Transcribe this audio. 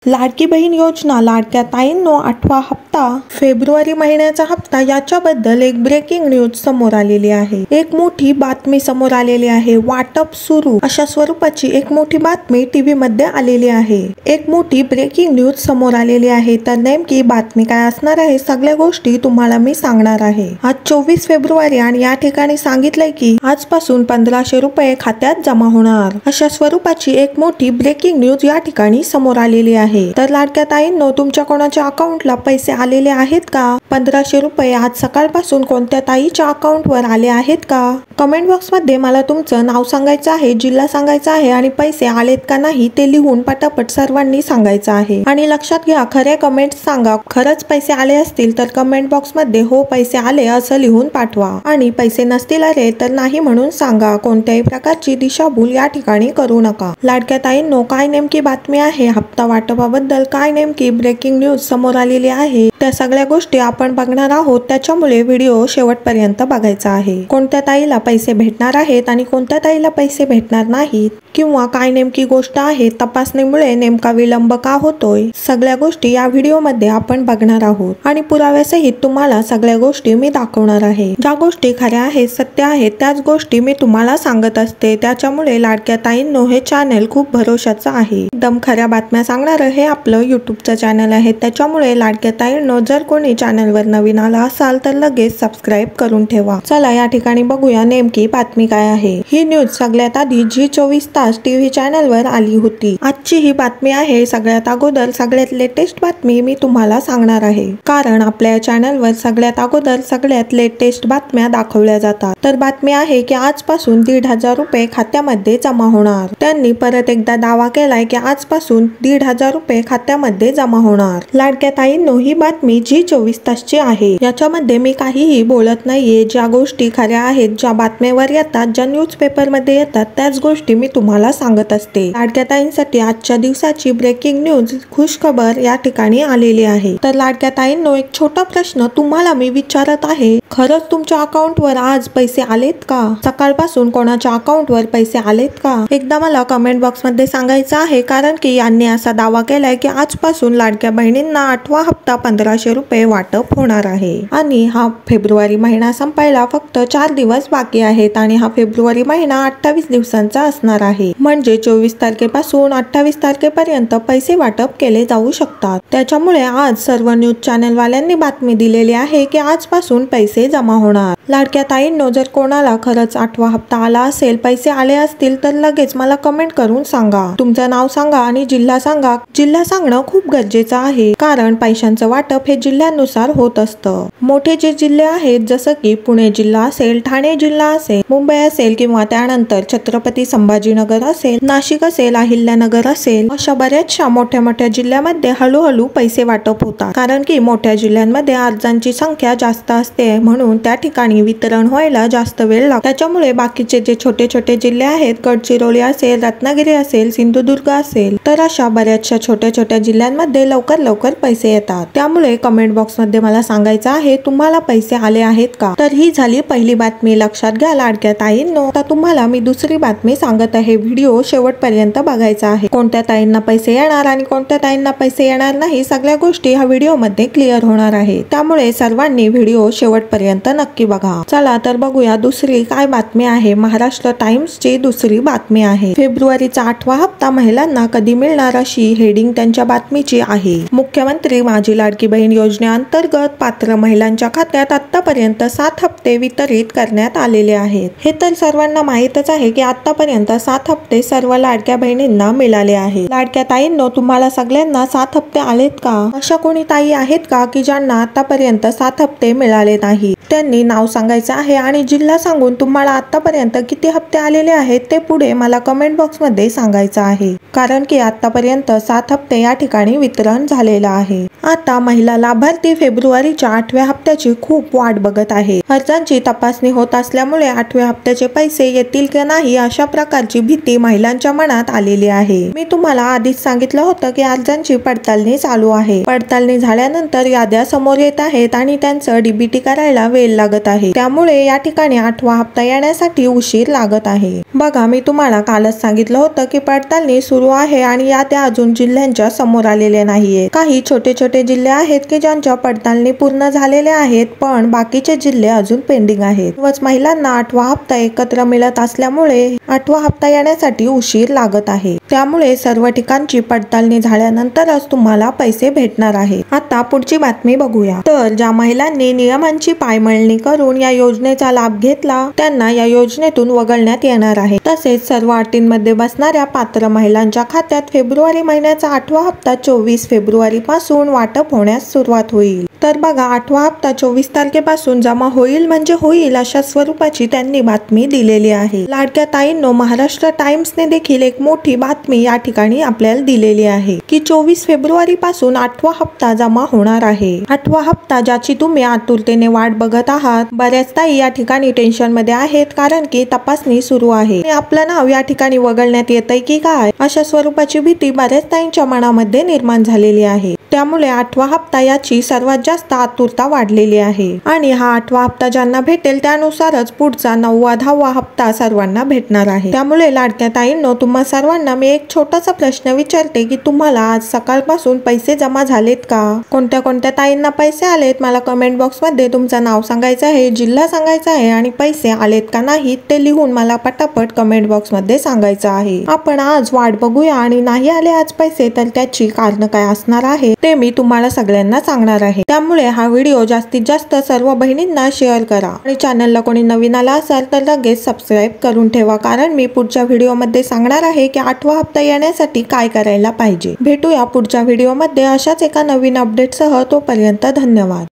लाडकी बहीण योजना लाडक्या ताईंनो 8वा हप्ता फेब्रुवारी महिन्याचा हप्ता याच्याबद्दल एक ब्रेकिंग न्यूज समोर आलेली आहे। एक मोठी बातमी समोर आलेली आहे। वाटप सुरू अशा स्वरूपाची एक मोठी बातमी टीव्ही मध्ये आलेली आहे। एक मोठी ब्रेकिंग न्यूज समोर आलेली आहे। तर नेमकी बातमी काय असणार आहे सगळ्या गोष्टी तुम्हाला मी सांगणार आहे। आज 24 फेब्रुवारी आणि या ठिकाणी सांगितलंय की आजपासून 1500 रुपये खात्यात जमा होणार अशा स्वरूपाची एक मोठी ब्रेकिंग न्यूज या ठिकाणी समोर आलेली आहे। तर लाडक्या ताईंनो तुमच्या कोणाच्या अकाउंटला पैसे आलेले आहेत का? 1500 रुपये आज सकाळपासून कोणत्या ताईच्या अकाउंटवर आले आहेत का? कमेंट बॉक्स मध्ये मला तुमचं नाव सांगायचं आहे, जिल्हा सांगायचा आहे आणि पैसे आलेत का नाही ते लिहून पटापट सर्वांनी सांगायचं आहे। आणि लक्षात घ्या खरे कमेंट सांगा। खरंच पैसे आले असतील तर कमेंट बॉक्स मध्ये हो पैसे आले असं लिहून पाठवा आणि पैसे नसतील आले तर नाही म्हणून सांगा। कोणत्याही प्रकारची दिशाभूल या ठिकाणी करू नका। लाडक्या ताईंनो काय नेमकी बातमी आहे, हप्ता वाटपाबद्दल काय नेमकी ब्रेकिंग न्यूज समोर आलेली आहे त्या सगळ्या गोष्टी आपण बघणार आहोत। त्याच्यामुळे व्हिडिओ शेवटपर्यंत बघायचा आहे। कोणत्या ताईला पैसे भेटणार आहेत आणि कोणत्या ताईला पैसे भेटणार नाहीत किंवा काय नेमकी गोष्ट आहे, तपासणीमुळे नेमका विलंब का होतोय, सगळ्या गोष्टी या व्हिडिओ मध्ये आपण बघणार आहोत आणि पुराव्यासहित तुम्हाला सगळ्या गोष्टी मी दाखवणार आहे। ज्या गोष्टी खऱ्या आहेत, सत्य आहेत त्याच गोष्टी मी तुम्हाला सांगत असते। त्याच्यामुळे लाडक्या ताईंनो हे चॅनल खूप भरोशाचं आहे। एकदम खऱ्या बातम्या सांगणार हे आपलं युट्यूबचं चॅनल आहे। त्याच्यामुळे लाडक्या ताईंनो जर कोणी चॅनलवर नवीन आला असाल तर लगेच सबस्क्राईब करून ठेवा। चला या ठिकाणी बघूया नेमकी बातमी काय आहे। ही न्यूज सगळ्यात आधी जी 24 तास टीव्ही चॅनलवर आली होती। आजची ही बातमी आहे सगळ्यात अगोदर सगळ्यात लेटेस्ट बातमी मी तुम्हाला सांगणार आहे, कारण आपल्या चॅनलवर सगळ्यात अगोदर सगळ्यात लेटेस्ट बातम्या दाखवल्या जातात। तर बातमी आहे की आजपासून 1500 रुपये खात्यामध्ये जमा होणार। त्यांनी परत एकदा दावा केलाय की आजपासून 1500 रुपये खात्यामध्ये जमा होणार। लाडक्या ताईंनो ही बातमी जी 24 तासची आहे। याच्यामध्ये मी काहीही बोलत नाहीये। ज्या गोष्टी खऱ्या आहेत, ज्या बातम्यावर येतात, ज्या न्यूजपेपर मध्ये येतात त्याच गोष्टी मी तुम्हाला सांगत असते। लाडक्या ताईंसाठी आजच्या दिवसाची ब्रेकिंग न्यूज खुशखबर या ठिकाणी आलेली आहे। तर लाडक्या ताईंनो एक छोटा प्रश्न तुम्हाला मी विचारत आहे, खरंच तुमच्या अकाउंटवर आज पैसे आलेत का? सकाळपासून कोणाच्या अकाउंटवर पैसे आलेत का? एकदा मला कमेंट बॉक्स मध्ये सांगायचं आहे, कारण की यांनी असा दावा केलाय की आजपासून लाडक्या बहिणींना 8वा हप्ता 1500 रुपये वाटप होणार आहे आणि हा फेब्रुवारी महिना संपायला फक्त 4 दिवस बाकी आहेत आणि हा फेब्रुवारी महिना 28 दिवसांचा असणार आहे। म्हणजे 24 तारखेपासून 28 तारखेपर्यंत पैसे वाटप केले जाऊ शकतात। त्याच्यामुळे आज सर्व न्यूज चॅनल वाल्यांनी बातमी दिलेली आहे की आजपासून पैसे जमा होणार। लाडक्या ताईंनो जर कोणाला खरंच 8वा हप्ता आला असेल, पैसे आले असतील तर लगेच मला कमेंट करून सांगा। तुमचं नाव सांगा आणि जिल्हा सांगा। जिल्हा सांगणं खूप गरजेचं आहे, कारण पैशांचं वाटप हे जिल्ह्यानुसार होत असतं। मोठे जे जिल्हे आहेत जसं की पुणे जिल्हा असेल, ठाणे जिल्हा असेल, मुंबई असेल किंवा त्यानंतर छत्रपती संभाजीनगर असेल, नाशिक असेल, अहिल्यानगर असेल, अशा बऱ्याचशा मोठ्या मोठ्या जिल्ह्यामध्ये हळूहळू पैसे वाटप होतात। कारण की मोठ्या जिल्ह्यांमध्ये अर्जांची संख्या जास्त असते, म्हणून त्या ठिकाणी वितरण व्हायला जास्त वेळ लागतो। त्याच्यामुळे बाकीचे जे छोटे छोटे जिल्हे आहेत, गडचिरोली असेल, रत्नागिरी असेल, सिंधुदुर्ग असेल, तर अशा बऱ्याचशा छोट्या छोट्या जिल्ह्यांमध्ये लवकर लवकर पैसे येतात। त्यामुळे कमेंट बॉक्स मध्ये मला सांगायचं आहे तुम्हाला पैसे आले आहेत का? तर ही झाली पहिली बातमी। लक्षात घ्या लाडक्या ताईंनो। आता तुम्हाला मी दुसरी बातमी सांगत आहे। व्हिडिओ शेवटपर्यंत बघायचा आहे। कोणत्या ताईंना पैसे येणार आणि कोणत्या ताईंना पैसे येणार नाही सगळ्या गोष्टी ह्या व्हिडिओ मध्ये क्लिअर होणार आहे। त्यामुळे सर्वांनी व्हिडिओ शेवटपर्यंत नक्की बघा। चला तर बघूया दुसरी काय बातमी आहे। महाराष्ट्र टाइम्स ची दुसरी बातमी आहे। फेब्रुवारीचा 8वा हप्ता महिलांना कधी मिळणार अशी हेडिंग त्यांच्या बातमीची आहे। मुख्यमंत्री माझी लाडकी बहीण योजनेअंतर्गत पात्र महिलांच्या खात्यात आतापर्यंत 7 हप्ते वितरित करण्यात आलेले आहेत। हे तर सर्वांना माहीतच आहे की आतापर्यंत 7 हप्ते सर्व लाडक्या बहिणींना मिळाले आहेत। लाडक्या ताईंनो तुम्हाला सगळ्यांना 7 हप्ते आलेत का? अशा कोणी ताई आहेत का की ज्यांना आतापर्यंत 7 हप्ते मिळाले नाही? त्यांनी नाव सांगायचं आहे आणि जिल्हा सांगून तुम्हाला आतापर्यंत किती हप्ते आलेले आहेत ते पुढे मला कमेंट बॉक्स मध्ये सांगायचं आहे, कारण की आतापर्यंत 7 हप्ते या ठिकाणी वितरण झालेलं आहे आता महिला लाभार्थी फेब्रुवारीच्या 8व्या हप्त्याची खूप वाट बघत आहे. अर्जांची तपासणी होत असल्यामुळे 8व्या हप्त्याचे पैसे येतील की नाही अशा प्रकारची भीती महिलांच्या मनात आलेली आहे. मी तुम्हाला आधीच सांगितलं होतं की अर्जांची पडताळणी चालू आहे. पडताळणी झाल्यानंतर याद्या समोर येत आहेत आणि त्यांचं डीबीटी करायला वेळ लागत आहे. त्यामुळे या ठिकाणी 8वा हप्ता येण्यासाठी उशीर लागत आहे. बघा, मी तुम्हाला कालच सांगितलं होतं की पडताळणी सुरू आहे आणि याद्या अजून जिल्ह्यांच्या समोर आलेल्या नाहीये. काही छोटे छोटे जिल्हे आहेत की ज्यांच्या पडताळणी पूर्ण झालेल्या आहेत, पण बाकीचे जिल्हे अजून पेंडिंग आहेत. महिलांना 8वा हप्ता एकत्र मिळत असल्यामुळे 8वा हप्ता येण्यासाठी उशीर लागत आहे. त्यामुळे सर्व ठिकाणची पडताळणी झाल्यानंतरच तुम्हाला पैसे भेटणार आहे. आता पुढची बातमी बघूया. तर ज्या महिलांनी नियमांची पायमळणी करून या योजनेचा लाभ घेतला त्यांना या योजनेतून वगळण्यात येणार आहे. तसेच सर्व अटींमध्ये बसणाऱ्या पात्र महिलांच्या खात्यात फेब्रुवारी महिन्याचा 8वा हप्ता 24 फेब्रुवारी पासून वाटप होण्यास सुरुवात होईल. तर बघा, 8वा हप्ता 24 तारखेपासून जमा होईल म्हणजे होईल अशा स्वरूपाची त्यांनी बातमी दिलेली आहे. लाडक्या ताईंनो, महाराष्ट्र टाइम्सने देखील एक मोठी बातमी या ठिकाणी आपल्याला दिलेली आहे की 24 फेब्रुवारी पासून 8वा हप्ता जमा होणार आहे. 8वा हप्ता ज्याची तुम्ही आतुरतेने वाट बघत आहात. बऱ्याच ताई या ठिकाणी टेन्शन मध्ये आहेत कारण की तपासणी सुरू आहे. आपलं नाव या ठिकाणी वगळण्यात येतंय की काय अशा स्वरूपाची भीती बऱ्याच ताईंच्या मनामध्ये निर्माण झालेली आहे. त्यामुळे 8वा हप्ता याची सर्वात जास्त आतुरता वाढलेली आहे आणि हा 8वा हप्ता ज्यांना भेटेल त्यानुसारच पुढचा 9वा 10वा हप्ता सर्वांना भेटणार आहे. त्यामुळे लाडक्या ताईंनो, तुम्हा सर्वांना मी एक छोटासा प्रश्न विचारते की तुम्हाला आज सकाळपासून पैसे जमा झालेत का? कोणत्या कोणत्या ताईंना पैसे आलेत मला कमेंट बॉक्स मध्ये तुमचं नाव सांगायचं आहे, जिल्हा सांगायचा आहे आणि पैसे आलेत का नाहीत ते लिहून मला पटापट कमेंट बॉक्स मध्ये सांगायचं आहे. आपण आज वाट बघूया आणि नाही आले आज पैसे तर त्याची कारण काय असणार आहे ते मी तुम्हाला सगळ्यांना सांगणार आहे. त्यामुळे हा व्हिडिओ जास्तीत जास्त सर्व बहिणींना शेअर करा आणि चॅनलला कोणी नवीन आला असाल तर लगेच सबस्क्राईब करून ठेवा, कारण मी पुढच्या व्हिडिओमध्ये सांगणार आहे की 8वा हप्ता येण्यासाठी काय करायला पाहिजे. भेटूया पुढच्या व्हिडिओमध्ये अशाच एका नवीन अपडेटसह. तोपर्यंत धन्यवाद.